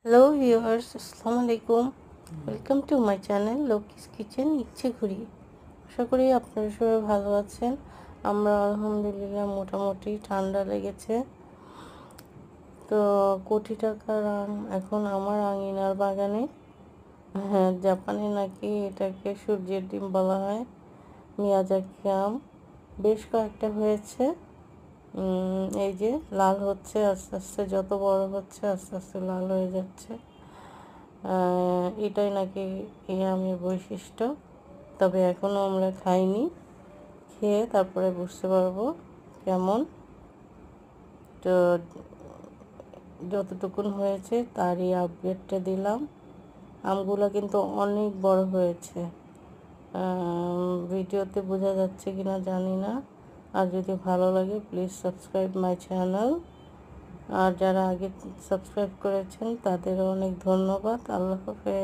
Hello viewers, আসসালামু আলাইকুম। Welcome to my channel Lucky's kitchen ইচ্ছে ঘুরি। আশা করি আপনারা সবাই ভালো আছেন। আমরা আলহামদুলিল্লাহ মোটামুটি ঠান্ডা লেগেছে। তো কোটি টাকার আম এখন আমার আঙিনার বাগানে। হ্যাঁ, জাপানে নাকি এটাকে সূর্যের ডিম বলা হয়। মিয়াজাকি আম বেশ কয়েকটা হয়েছে। এই যে লাল হচ্ছে আস্তে আস্তে, যত বড় হচ্ছে আস্তে আস্তে লাল হয়ে যাচ্ছে। এটাই নাকি এই আমের বৈশিষ্ট্য। তবে এখনও আমরা খাইনি, খেয়ে তারপরে বুঝতে পারবো কেমন। তো যতটুকুন হয়েছে তারই আপডেটটা দিলাম। আমগুলো কিন্তু অনেক বড় হয়েছে, ভিডিওতে বোঝা যাচ্ছে কিনা জানি না। আর যদি ভালো লাগে প্লিজ সাবস্ক্রাইব মাই চ্যানেল। আর যারা আগে সাবস্ক্রাইব করেছেন তাদেরও অনেক ধন্যবাদ। আল্লাহ হাফেজ।